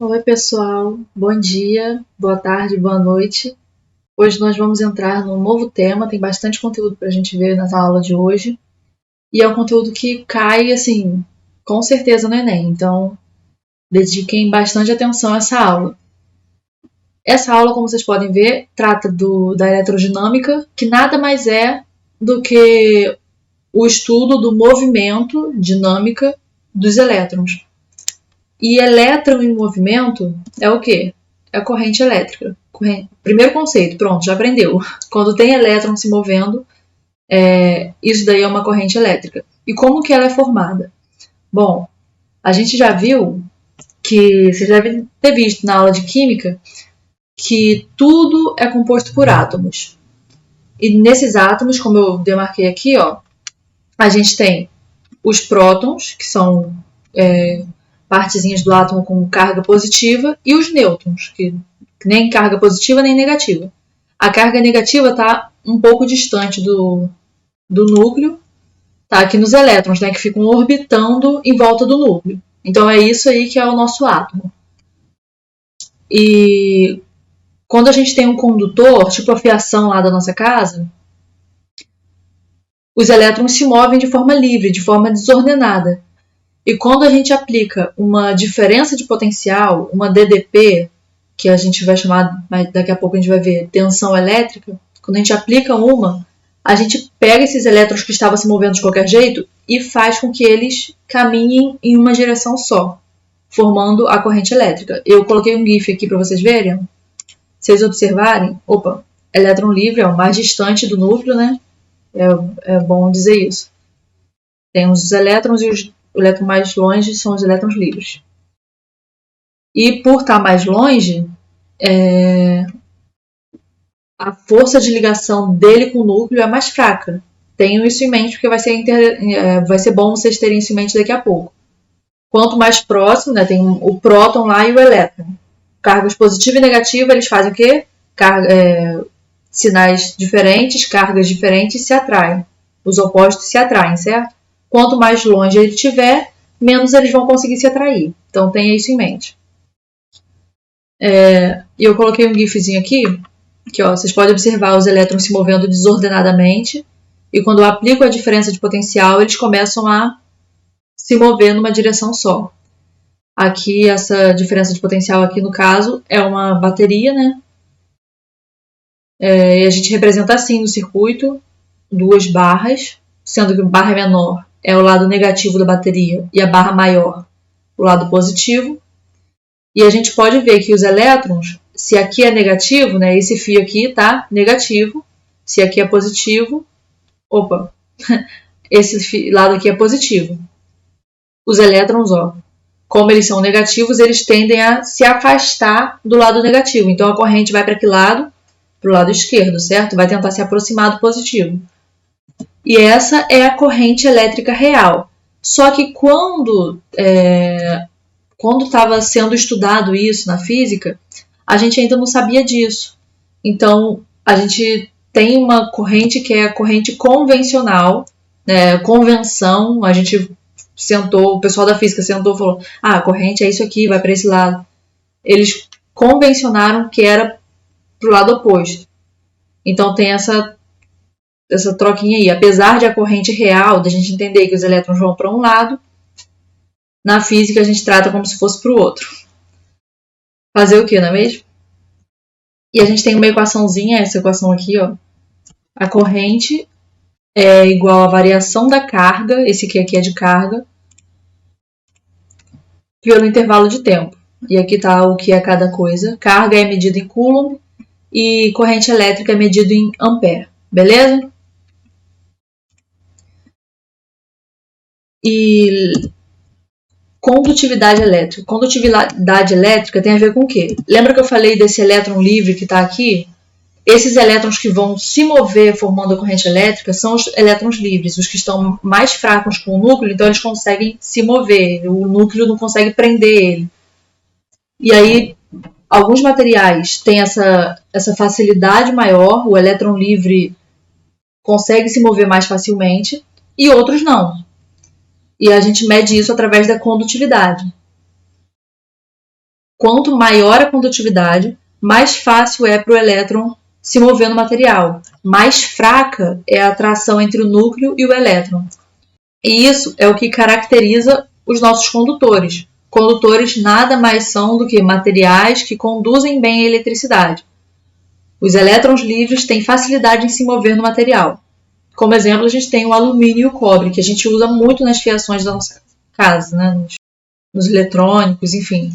Oi, pessoal. Bom dia, boa tarde, boa noite. Hoje nós vamos entrar num novo tema. Tem bastante conteúdo para a gente ver nessa aula de hoje. E é um conteúdo que cai, assim, com certeza no Enem. Então, dediquem bastante atenção a essa aula. Essa aula, como vocês podem ver, trata da eletrodinâmica, que nada mais é do que o estudo do movimento, dinâmica, dos elétrons. E elétron em movimento é o quê? É a corrente elétrica. Primeiro conceito, pronto, já aprendeu. Quando tem elétron se movendo, isso daí é uma corrente elétrica. E como que ela é formada? Bom, a gente já viu que, vocês devem ter visto na aula de química, que tudo é composto por átomos. E nesses átomos, como eu demarquei aqui, ó, a gente tem os prótons, que são partezinhas do átomo com carga positiva, e os nêutrons, que nem carga positiva nem negativa. A carga negativa está um pouco distante do núcleo, tá aqui nos elétrons, né, que ficam orbitando em volta do núcleo. Então é isso aí que é o nosso átomo. E quando a gente tem um condutor, tipo a fiação lá da nossa casa, os elétrons se movem de forma livre, de forma desordenada. E quando a gente aplica uma diferença de potencial, uma DDP, que a gente vai chamar, daqui a pouco a gente vai ver, tensão elétrica, quando a gente aplica uma, a gente pega esses elétrons que estavam se movendo de qualquer jeito e faz com que eles caminhem em uma direção só, formando a corrente elétrica. Eu coloquei um GIF aqui para vocês verem. Se vocês observarem, elétron livre é o mais distante do núcleo, né? É bom dizer isso. Tem os elétrons e o elétron mais longe são os elétrons livres. E por estar mais longe, a força de ligação dele com o núcleo é mais fraca. Tenham isso em mente, porque vai ser bom vocês terem isso em mente daqui a pouco. Quanto mais próximo, né, tem o próton lá e o elétron. Cargas positiva e negativa, eles fazem o quê? Sinais diferentes, cargas diferentes se atraem. Os opostos se atraem, certo? Quanto mais longe ele estiver, menos eles vão conseguir se atrair. Então tenha isso em mente. Eu coloquei um gifzinho aqui, que ó, vocês podem observar os elétrons se movendo desordenadamente, e quando eu aplico a diferença de potencial, eles começam a se mover numa direção só. Aqui, essa diferença de potencial aqui, no caso, é uma bateria, né? E a gente representa assim no circuito, duas barras, sendo que a barra menor é o lado negativo da bateria e a barra maior o lado positivo. E a gente pode ver que os elétrons, se aqui é negativo, né, esse fio aqui está negativo, se aqui é positivo, esse lado aqui é positivo. Os elétrons, ó, como eles são negativos, eles tendem a se afastar do lado negativo. Então a corrente vai para que lado? Para o lado esquerdo, certo? Vai tentar se aproximar do positivo. E essa é a corrente elétrica real. Só que quando estava sendo estudado isso na física, a gente ainda não sabia disso. Então, a gente tem uma corrente que é a corrente convencional, né? Convenção, a gente sentou, o pessoal da física sentou e falou, a corrente é isso aqui, vai para esse lado. Eles convencionaram que era para o lado oposto. Então, tem essa troquinha aí. Apesar de a corrente real, da gente entender que os elétrons vão para um lado, na física a gente trata como se fosse para o outro. Fazer o que, não é mesmo? E a gente tem uma equaçãozinha, essa equação aqui, ó. A corrente é igual à variação da carga, esse aqui é de carga, pelo intervalo de tempo. E aqui está o que é cada coisa. Carga é medida em Coulomb e corrente elétrica é medida em ampere. Beleza? E condutividade elétrica. Condutividade elétrica tem a ver com o quê? Lembra que eu falei desse elétron livre que está aqui? Esses elétrons que vão se mover formando a corrente elétrica são os elétrons livres, os que estão mais fracos com o núcleo, então eles conseguem se mover, o núcleo não consegue prender ele. E aí, alguns materiais têm essa facilidade maior, o elétron livre consegue se mover mais facilmente, e outros não. E a gente mede isso através da condutividade. quanto maior a condutividade, mais fácil é para o elétron se mover no material. Mais fraca é a atração entre o núcleo e o elétron. E isso é o que caracteriza os nossos condutores. Condutores nada mais são do que materiais que conduzem bem a eletricidade. Os elétrons livres têm facilidade em se mover no material. Como exemplo, a gente tem o alumínio e o cobre, que a gente usa muito nas fiações da nossa casa, né? Nos eletrônicos, enfim.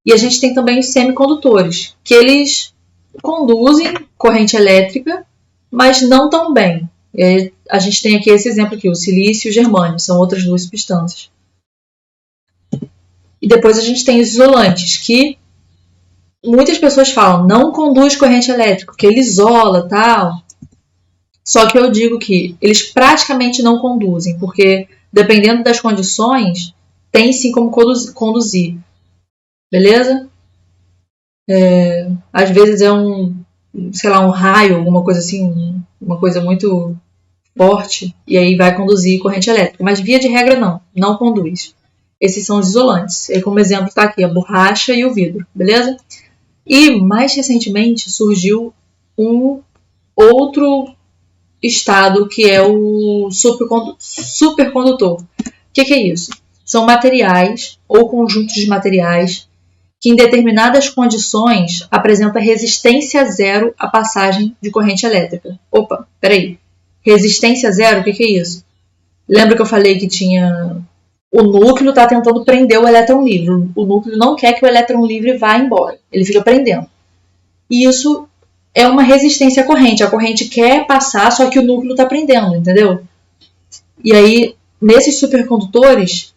E a gente tem também os semicondutores, que eles conduzem corrente elétrica, mas não tão bem. A gente tem aqui esse exemplo aqui, o silício e o germânio, são outras duas substâncias. E depois a gente tem os isolantes, que muitas pessoas falam, não conduz corrente elétrica, porque ele isola, tal. Só que eu digo que eles praticamente não conduzem, porque dependendo das condições, tem sim como conduzir. Beleza? Às vezes é um raio, alguma coisa assim, uma coisa muito forte, e aí vai conduzir corrente elétrica. Mas via de regra não conduz. Esses são os isolantes. E como exemplo está aqui a borracha e o vidro, beleza? E mais recentemente surgiu um outro estado que é o supercondutor. O que é isso? São materiais ou conjuntos de materiais que em determinadas condições apresenta resistência zero à passagem de corrente elétrica. Opa, peraí. Resistência zero, o que é isso? Lembra que eu falei que tinha... O núcleo está tentando prender o elétron livre. O núcleo não quer que o elétron livre vá embora. Ele fica prendendo. E isso é uma resistência à corrente. A corrente quer passar, só que o núcleo está prendendo, entendeu? E aí, nesses supercondutores,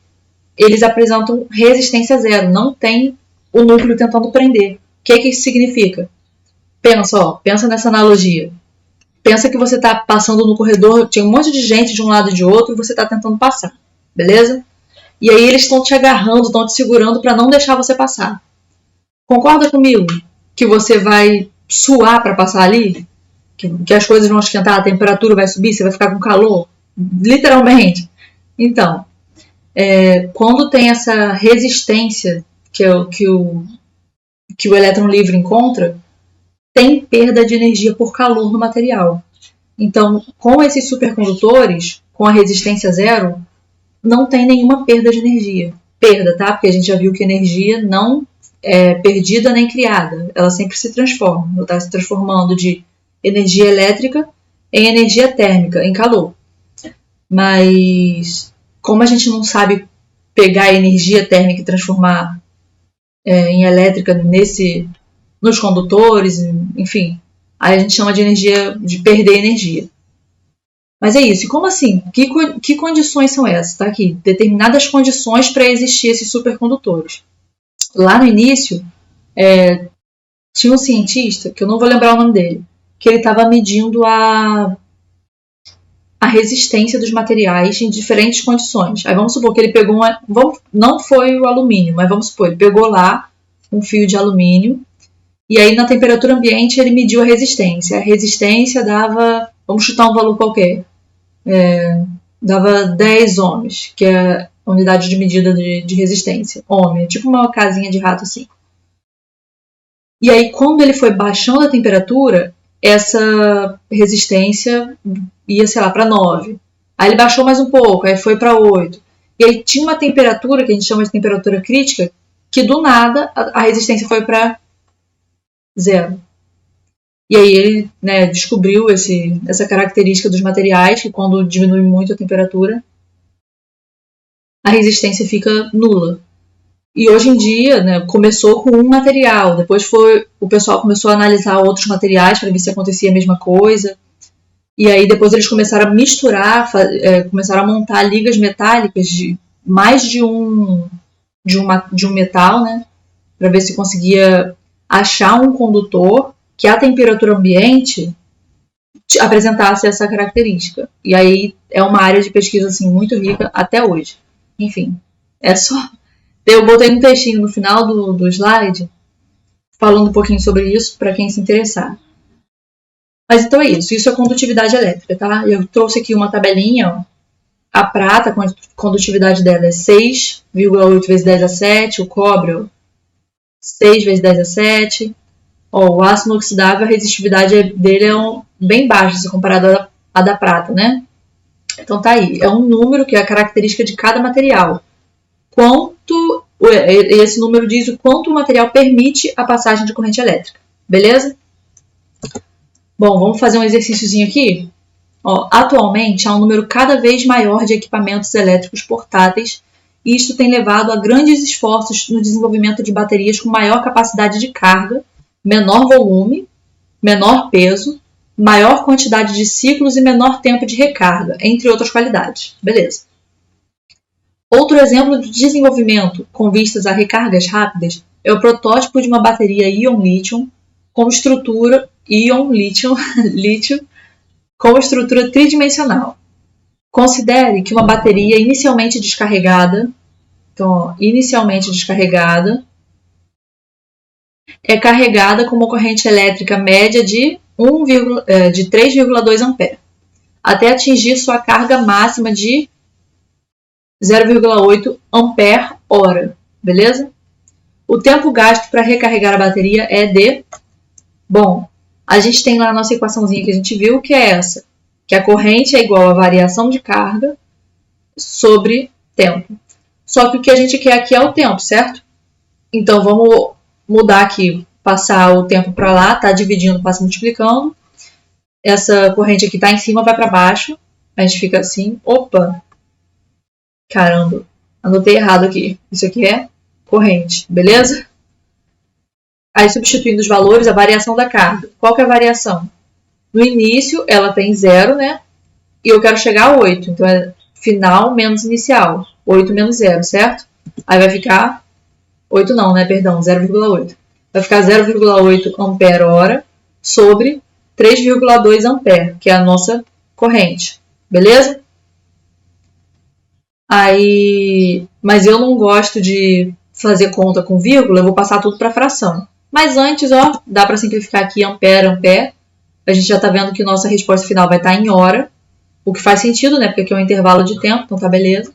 eles apresentam resistência zero. Não tem o núcleo tentando prender. O que isso significa? Pensa nessa analogia. Pensa que você está passando no corredor, tinha um monte de gente de um lado e de outro, e você está tentando passar, beleza? E aí eles estão te agarrando, estão te segurando para não deixar você passar. Concorda comigo que você vai suar para passar ali? Que as coisas vão esquentar, a temperatura vai subir, você vai ficar com calor? Literalmente. Então, quando tem essa resistência que o elétron livre encontra, tem perda de energia por calor no material. Então, com esses supercondutores, com a resistência zero, não tem nenhuma perda de energia. Perda, tá? Porque a gente já viu que energia não é perdida nem criada. Ela sempre se transforma. Ela está se transformando de energia elétrica em energia térmica, em calor. Mas, como a gente não sabe pegar a energia térmica e transformar em elétrica nos condutores, enfim, aí a gente chama de energia, de perder energia. Mas é isso. E como assim? Que condições são essas? Tá aqui. Determinadas condições para existir esses supercondutores. Lá no início, tinha um cientista, que eu não vou lembrar o nome dele, que ele estava medindo a resistência dos materiais em diferentes condições. Aí vamos supor que ele pegou não foi o alumínio, mas vamos supor, ele pegou lá um fio de alumínio e aí na temperatura ambiente ele mediu a resistência. A resistência dava, vamos chutar um valor qualquer, dava 10 ohms, que é a unidade de medida de resistência. Ohm, é tipo uma casinha de rato assim. E aí quando ele foi baixando a temperatura, essa resistência ia, sei lá, para 9. Aí ele baixou mais um pouco, aí foi para 8. E aí tinha uma temperatura, que a gente chama de temperatura crítica, que do nada a resistência foi para 0. E aí ele descobriu essa característica dos materiais, que quando diminui muito a temperatura, a resistência fica nula. E hoje em dia, começou com um material, depois o pessoal começou a analisar outros materiais para ver se acontecia a mesma coisa. E aí depois eles começaram a misturar, começaram a montar ligas metálicas de mais de um metal, para ver se conseguia achar um condutor que a temperatura ambiente apresentasse essa característica. E aí é uma área de pesquisa assim, muito rica até hoje. Enfim, eu botei um textinho no final do slide falando um pouquinho sobre isso para quem se interessar. Mas então é isso. Isso é condutividade elétrica, tá? Eu trouxe aqui uma tabelinha. Ó. A prata, a condutividade dela é 6,8 vezes 10 a 7. O cobre 6 vezes 10 a 7. O aço inoxidável, a resistividade dele é bem baixa se comparado à da prata, né? Então tá aí, é um número que é a característica de cada material. Esse número diz o quanto o material permite a passagem de corrente elétrica, beleza? Bom, vamos fazer um exercíciozinho aqui? Atualmente, há um número cada vez maior de equipamentos elétricos portáteis e isto tem levado a grandes esforços no desenvolvimento de baterias com maior capacidade de carga, menor volume, menor peso, maior quantidade de ciclos e menor tempo de recarga, entre outras qualidades. Beleza. Outro exemplo de desenvolvimento com vistas a recargas rápidas é o protótipo de uma bateria íon-lítio com estrutura íon-lítio com estrutura tridimensional. Considere que uma bateria inicialmente descarregada, é carregada com uma corrente elétrica média de 3,2 A, até atingir sua carga máxima de 0,8 ampere-hora, beleza? O tempo gasto para recarregar a bateria é de... Bom, a gente tem lá a nossa equaçãozinha que a gente viu, que é essa, que a corrente é igual a variação de carga sobre tempo. Só que o que a gente quer aqui é o tempo, certo? Então, vamos mudar aqui, passar o tempo para lá, tá dividindo, passa multiplicando. Essa corrente aqui tá em cima, vai para baixo. A gente fica assim, opa, caramba, anotei errado aqui. Isso aqui é corrente, beleza? Aí, substituindo os valores, a variação da carga. Qual que é a variação? No início, ela tem 0, né? E eu quero chegar a 8. Então, é final menos inicial. 8 menos 0, certo? Aí vai ficar... 8 não, né? Perdão, 0,8. Vai ficar 0,8 ampere-hora sobre 3,2 ampere, que é a nossa corrente. Beleza? Aí... Mas eu não gosto de fazer conta com vírgula, eu vou passar tudo para fração. Mas antes, dá para simplificar aqui ampere, ampere. A gente já está vendo que nossa resposta final vai estar em hora, o que faz sentido, né? Porque aqui é um intervalo de tempo, então tá beleza.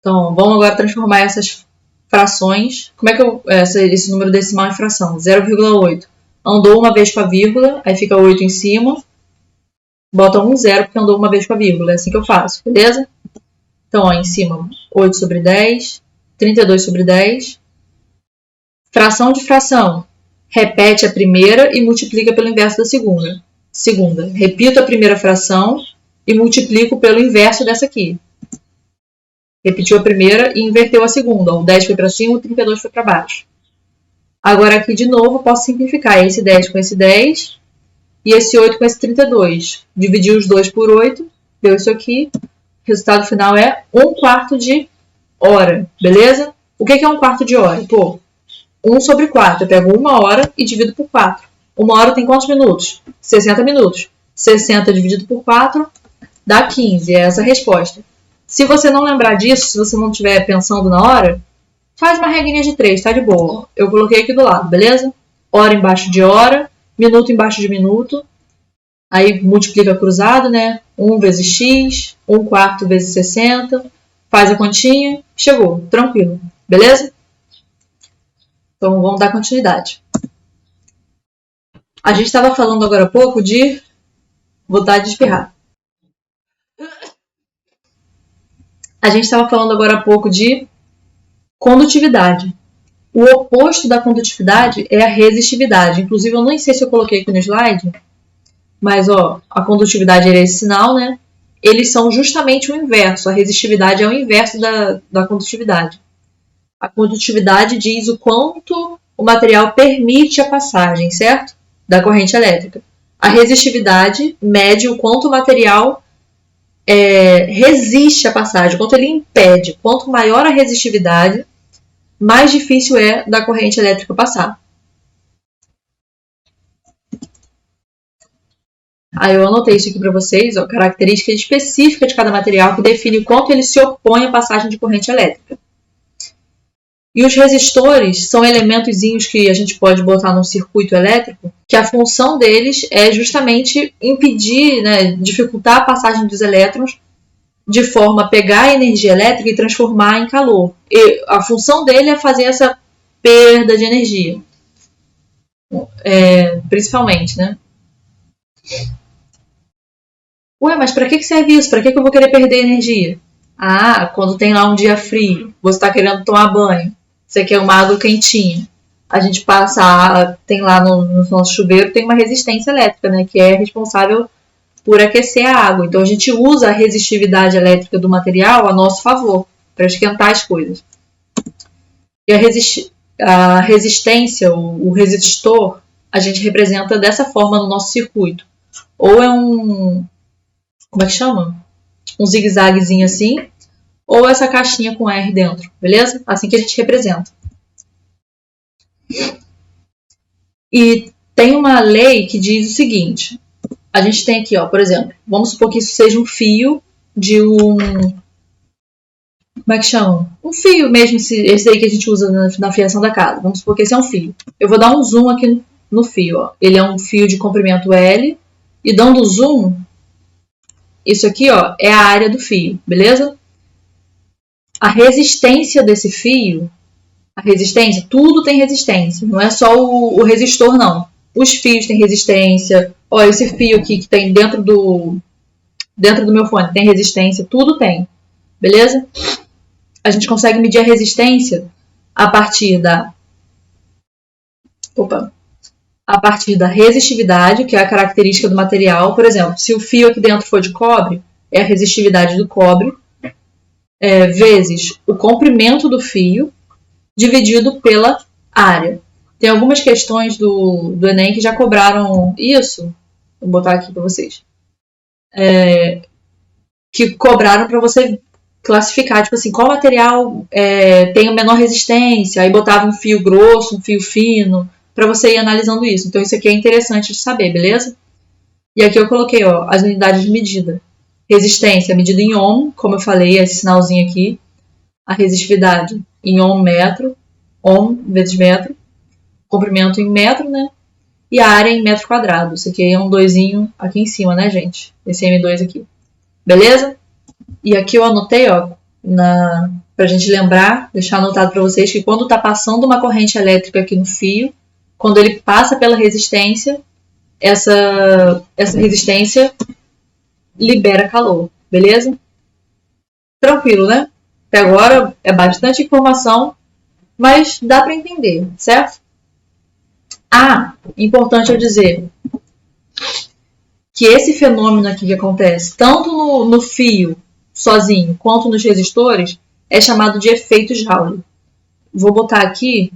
Então, vamos agora transformar essas frações. Como é que esse número decimal em fração? 0,8. Andou uma vez com a vírgula, aí fica 8 em cima. Bota 0 porque andou uma vez com a vírgula. É assim que eu faço, beleza? Então, em cima, 8 sobre 10, 32 sobre 10. Fração de fração. Repete a primeira e multiplica pelo inverso da segunda. Repito a primeira fração e multiplico pelo inverso dessa aqui. Repetiu a primeira e inverteu a segunda. O 10 foi para cima, o 32 foi para baixo. Agora aqui de novo posso simplificar esse 10 com esse 10 e esse 8 com esse 32. Dividir os 2 por 8, deu isso aqui. O resultado final é 1/4 de hora, beleza? O que é 1/4 de hora? Pô, 1 sobre 4. Eu pego 1 hora e divido por 4. 1 hora tem quantos minutos? 60 minutos. 60 dividido por 4 dá 15. É essa a resposta. Se você não lembrar disso, se você não estiver pensando na hora, faz uma regrinha de 3, tá de boa. Eu coloquei aqui do lado, beleza? Hora embaixo de hora, minuto embaixo de minuto. Aí multiplica cruzado, né? 1 vezes x, 1/4 vezes 60. Faz a continha, chegou, tranquilo, beleza? Então, vamos dar continuidade. A gente estava falando agora há pouco de... vontade de espirrar. A gente estava falando agora há pouco de condutividade. O oposto da condutividade é a resistividade. Inclusive, eu nem sei se eu coloquei aqui no slide, mas a condutividade é esse sinal, né? Eles são justamente o inverso. A resistividade é o inverso da condutividade. A condutividade diz o quanto o material permite a passagem, certo? Da corrente elétrica. A resistividade mede o quanto o material resiste à passagem, o quanto ele impede. Quanto maior a resistividade, mais difícil é da corrente elétrica passar. Aí eu anotei isso aqui para vocês, característica específica de cada material que define o quanto ele se opõe à passagem de corrente elétrica. E os resistores são elementozinhos que a gente pode botar num circuito elétrico, que a função deles é justamente impedir, né, dificultar a passagem dos elétrons, de forma a pegar a energia elétrica e transformar em calor. E a função dele é fazer essa perda de energia. Principalmente, né? Ué, mas para que serve isso? Para que eu vou querer perder energia? Ah, quando tem lá um dia frio, você está querendo tomar banho, você quer uma água quentinha. A gente passa, tem lá no nosso chuveiro, tem uma resistência elétrica, né? Que é responsável por aquecer a água. Então a gente usa a resistividade elétrica do material a nosso favor, para esquentar as coisas. E a resistência, o resistor, a gente representa dessa forma no nosso circuito. Ou é um... Como é que chama? Um zigue-zaguezinho assim, ou essa caixinha com R dentro, beleza? Assim que a gente representa. E tem uma lei que diz o seguinte: a gente tem aqui, ó, por exemplo, vamos supor que isso seja um fio de um... Como é que chama? Um fio mesmo, esse aí que a gente usa na fiação da casa. Vamos supor que esse é um fio. Eu vou dar um zoom aqui no fio, ó. Ele é um fio de comprimento L, e dando zoom, isso aqui, ó, é a área do fio, beleza? A resistência desse fio, tudo tem resistência, não é só o resistor, não. Os fios têm resistência, ó, esse fio aqui que tem dentro do meu fone tem resistência, tudo tem, beleza? A gente consegue medir a resistência a partir da resistividade, que é a característica do material. Por exemplo, se o fio aqui dentro for de cobre, é a resistividade do cobre, vezes o comprimento do fio, dividido pela área. Tem algumas questões do Enem que já cobraram isso. Vou botar aqui para vocês. Que cobraram para você classificar, tipo assim, qual material tem a menor resistência, aí botava um fio grosso, um fio fino, para você ir analisando isso. Então isso aqui é interessante de saber, beleza? E aqui eu coloquei, ó, as unidades de medida. Resistência medida em ohm, como eu falei, esse sinalzinho aqui. A resistividade em ohm metro, ohm vezes metro. Comprimento em metro, né? E a área em metro quadrado. Isso aqui é um 2zinho aqui em cima, né, gente? Esse M2 aqui. Beleza? E aqui eu anotei, ó, pra gente lembrar, deixar anotado para vocês que quando tá passando uma corrente elétrica aqui no fio, quando ele passa pela resistência, essa resistência libera calor, beleza? Tranquilo, né? Até agora é bastante informação, mas dá para entender, certo? Importante eu dizer que esse fenômeno aqui que acontece tanto no fio sozinho quanto nos resistores é chamado de efeito Joule. Vou botar aqui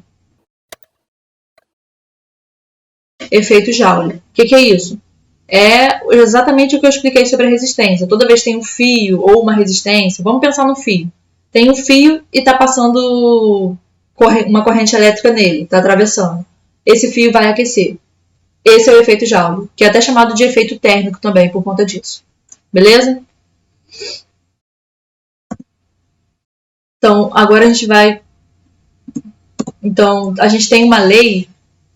efeito Joule. O que é isso? É exatamente o que eu expliquei sobre a resistência. Toda vez que tem um fio ou uma resistência, vamos pensar no fio. Tem um fio e está passando uma corrente elétrica nele, está atravessando. Esse fio vai aquecer. Esse é o efeito Joule, que é até chamado de efeito térmico também por conta disso. Beleza? Então, agora a gente vai... Então, a gente tem uma lei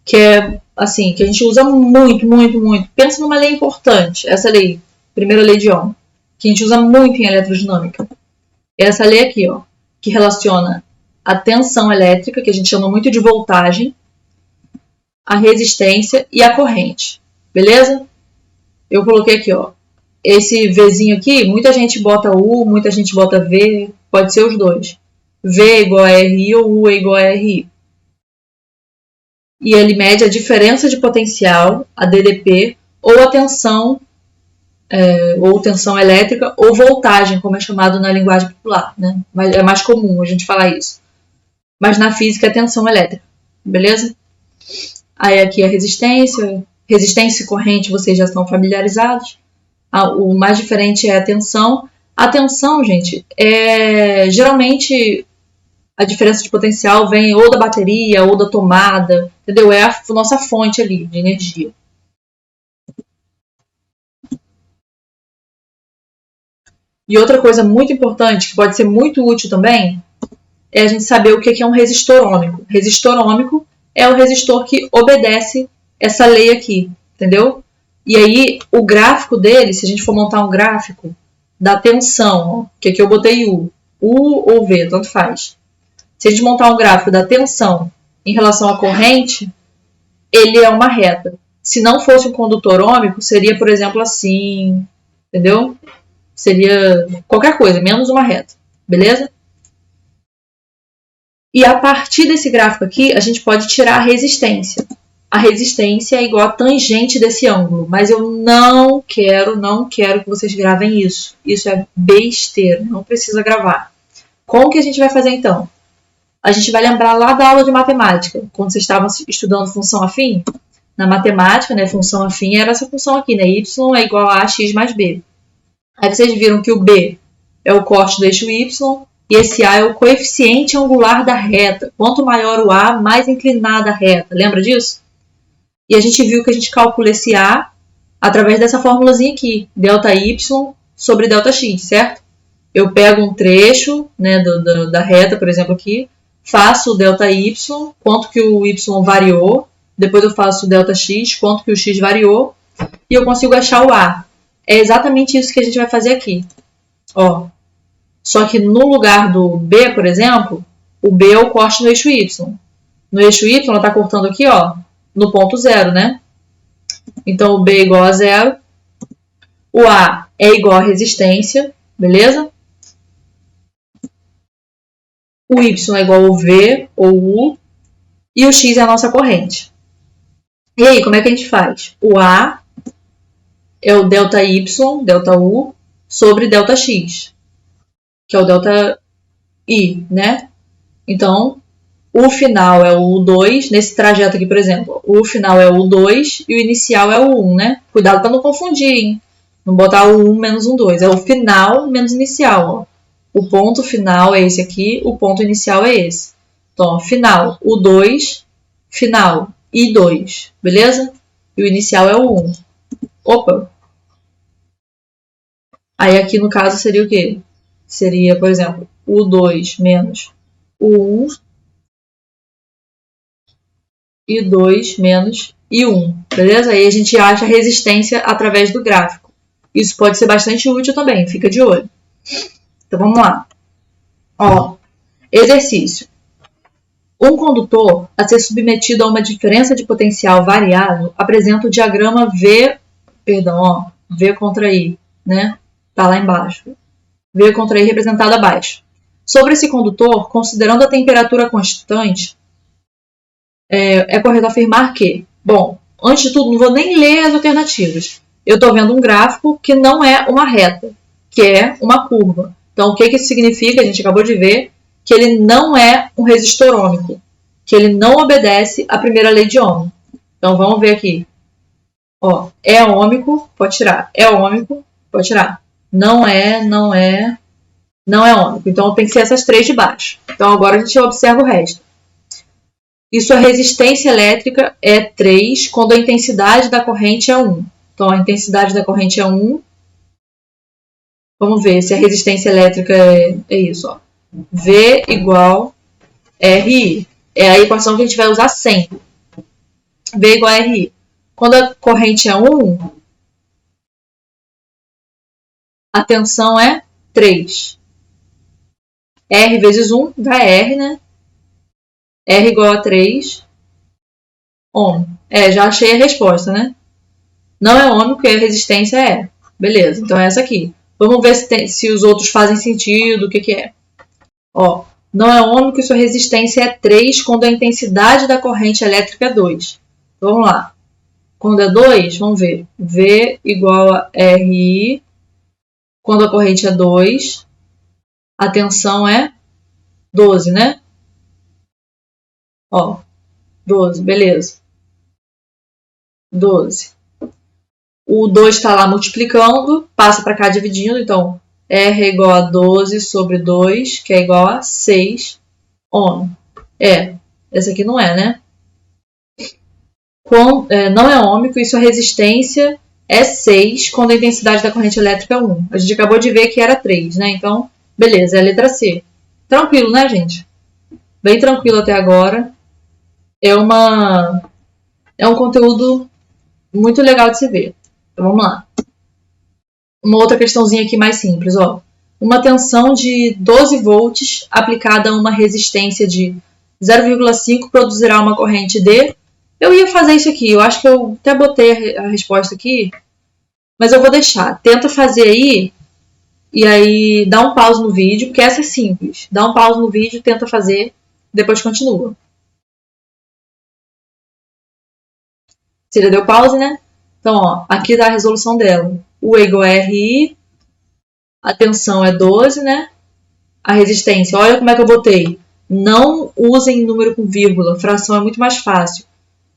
que é assim, que a gente usa muito, muito, muito. Pensa numa lei importante, essa lei, primeira lei de Ohm, que a gente usa muito em eletrodinâmica. É essa lei aqui, ó, que relaciona a tensão elétrica, que a gente chama muito de voltagem, a resistência e a corrente. Beleza? Eu coloquei aqui, ó, esse Vzinho aqui, muita gente bota U, muita gente bota V, pode ser os dois. V é igual a RI ou U é igual a RI. E ele mede a diferença de potencial, a DDP, ou a tensão, ou tensão elétrica, ou voltagem, como é chamado na linguagem popular, né? É mais comum a gente falar isso. Mas na física é tensão elétrica, beleza? Aí aqui a resistência e corrente vocês já estão familiarizados. O mais diferente é a tensão. A tensão, gente, geralmente a diferença de potencial vem ou da bateria ou da tomada, entendeu? É a nossa fonte ali de energia. E outra coisa muito importante, que pode ser muito útil também, é a gente saber o que é um resistor ôhmico. Resistor ôhmico é o resistor que obedece essa lei aqui, entendeu? E aí, o gráfico dele, se a gente for montar um gráfico da tensão, que aqui eu botei U ou V, tanto faz. Se a gente montar um gráfico da tensão em relação à corrente, ele é uma reta. Se não fosse um condutor ôhmico, seria, por exemplo, assim, entendeu? Seria qualquer coisa, menos uma reta, beleza? E a partir desse gráfico aqui, a gente pode tirar a resistência. A resistência é igual a tangente desse ângulo, mas eu não quero que vocês gravem isso. Isso é besteira, não precisa gravar. Como que a gente vai fazer então? A gente vai lembrar lá da aula de matemática, quando vocês estavam estudando função afim. Na matemática, né, função afim era essa função aqui, né? Y é igual a x mais b. Aí vocês viram que o b é o corte do eixo y e esse a é o coeficiente angular da reta. Quanto maior o a, mais inclinada a reta. Lembra disso? E a gente viu que a gente calcula esse a através dessa formulazinha aqui, ΔY sobre ΔX, certo? Eu pego um trecho, né, da reta, por exemplo, aqui, faço o ΔY, quanto que o y variou, depois eu faço o ΔX, quanto que o x variou, e eu consigo achar o a. É exatamente isso que a gente vai fazer aqui. Ó. Só que no lugar do b, por exemplo, o b é o corte no eixo y. No eixo y, ela está cortando aqui, ó, no ponto zero, né? Então, o b é igual a zero. O a é igual a resistência, beleza? O y é igual ao v ou u. E o x é a nossa corrente. E aí, como é que a gente faz? O a é o ΔY, ΔU, sobre ΔX, que é o ΔI, né? Então, o final é o U2, nesse trajeto aqui, por exemplo, o final é o U2 e o inicial é o 1, né? Cuidado para não confundir, hein? Não botar o 1 menos um 2, é o final menos inicial, ó. O ponto final é esse aqui, o ponto inicial é esse. Então, ó, final, U2, final, I2, beleza? E o inicial é o 1. Opa! Aí aqui no caso seria o quê? Seria, por exemplo, U2 menos o 1 e 2 menos I1, beleza? Aí a gente acha a resistência através do gráfico. Isso pode ser bastante útil também, fica de olho. Então vamos lá. Ó, exercício. Um condutor a ser submetido a uma diferença de potencial variável apresenta o diagrama V contra I, né? Tá lá embaixo. V contra I representado abaixo. Sobre esse condutor, considerando a temperatura constante, é correto afirmar que, bom, antes de tudo, não vou nem ler as alternativas. Eu estou vendo um gráfico que não é uma reta, que é uma curva. Então, o que isso significa? A gente acabou de ver que ele não é um resistor ôhmico, que ele não obedece à primeira lei de Ohm. Então, vamos ver aqui. Ó, é ôhmico, pode tirar. É ôhmico, pode tirar. Não é ôhmico. Então, tem que ser essas três de baixo. Então, agora a gente observa o resto. E sua resistência elétrica é 3 quando a intensidade da corrente é 1. Então, a intensidade da corrente é 1. Vamos ver se a resistência elétrica é isso. Ó. V igual RI. É a equação que a gente vai usar sempre. V igual a RI. Quando a corrente é 1, a tensão é 3. R vezes 1 dá R, né? R igual a 3 ohm. Já achei a resposta, né? Não é ohm, porque a resistência é. Beleza, então é essa aqui. Vamos ver se os outros fazem sentido, o que é. Ó, não é ohm, porque sua resistência é 3 quando a intensidade da corrente elétrica é 2. Então, vamos lá. Quando é 2, vamos ver. V igual a RI. Quando a corrente é 2, a tensão é 12, né? Ó, 12, beleza. 12. O 2 está lá multiplicando, passa para cá dividindo, então R é igual a 12 sobre 2, que é igual a 6 ohm. Essa aqui não é, né? Não é ôhmico e sua resistência é 6 quando a intensidade da corrente elétrica é 1. A gente acabou de ver que era 3, né? Então, beleza, é a letra C. Tranquilo, né, gente? Bem tranquilo até agora. É um conteúdo muito legal de se ver. Então, vamos lá. Uma outra questãozinha aqui mais simples, ó. Uma tensão de 12 volts aplicada a uma resistência de 0,5 produzirá uma corrente de... Eu ia fazer isso aqui, eu acho que eu até botei a resposta aqui, mas eu vou deixar. Tenta fazer aí, e aí dá um pause no vídeo, porque essa é simples. Dá um pause no vídeo, tenta fazer, depois continua. Você já deu pause, né? Então, ó, aqui dá a resolução dela. U é igual a RI, a tensão é 12, né? A resistência, olha como é que eu botei. Não usem número com vírgula, fração é muito mais fácil.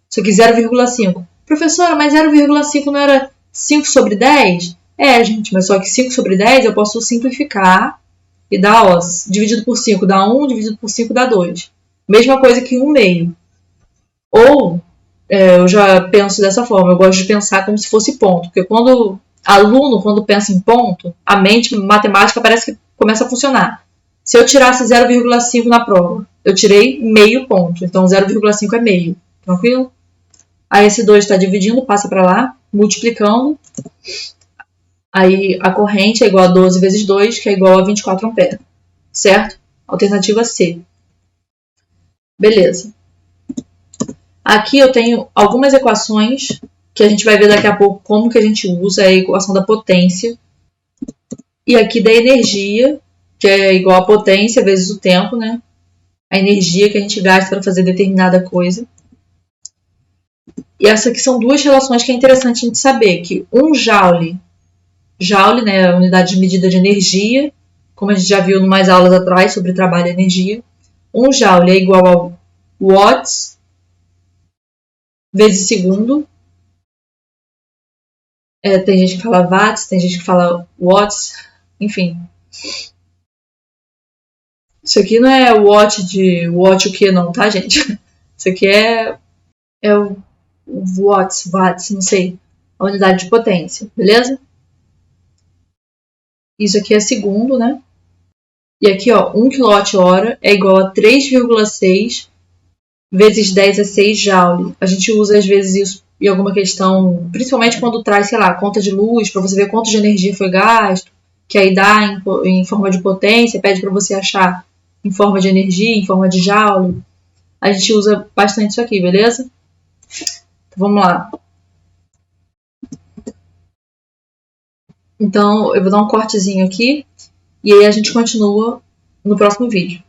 Isso aqui 0,5. Professora, mas 0,5 não era 5 sobre 10? É, gente, mas só que 5 sobre 10 eu posso simplificar e dar, ó, dividido por 5 dá 1, dividido por 5 dá 2. Mesma coisa que 1 meio. Ou, eu já penso dessa forma, eu gosto de pensar como se fosse ponto, porque quando aluno, quando pensa em ponto, a mente matemática parece que começa a funcionar. Se eu tirasse 0,5 na prova, eu tirei meio ponto, então 0,5 é meio, tranquilo? Aí esse 2 está dividindo, passa para lá, multiplicando. Aí a corrente é igual a 12 vezes 2, que é igual a 24 amperes. Certo? Alternativa C. Beleza. Aqui eu tenho algumas equações que a gente vai ver daqui a pouco como que a gente usa a equação da potência. E aqui da energia, que é igual a potência vezes o tempo, né? A energia que a gente gasta para fazer determinada coisa. E essas aqui são duas relações que é interessante a gente saber, que um joule, né, a unidade de medida de energia, como a gente já viu em umas aulas atrás sobre trabalho e energia, um joule é igual ao watts vezes segundo. Tem gente que fala watts, tem gente que fala watts, enfim. Isso aqui não é watt de watt o que não, tá, gente? Isso aqui é o watts, não sei, a unidade de potência, beleza? Isso aqui é segundo, né? E aqui, ó, 1 kWh é igual a 3,6 vezes 10 a 6 joule. A gente usa, às vezes, isso em alguma questão, principalmente quando traz, sei lá, conta de luz, para você ver quanto de energia foi gasto, que aí dá em forma de potência, pede para você achar em forma de energia, em forma de joule. A gente usa bastante isso aqui, beleza? Então, vamos lá. Então, eu vou dar um cortezinho aqui e aí a gente continua no próximo vídeo.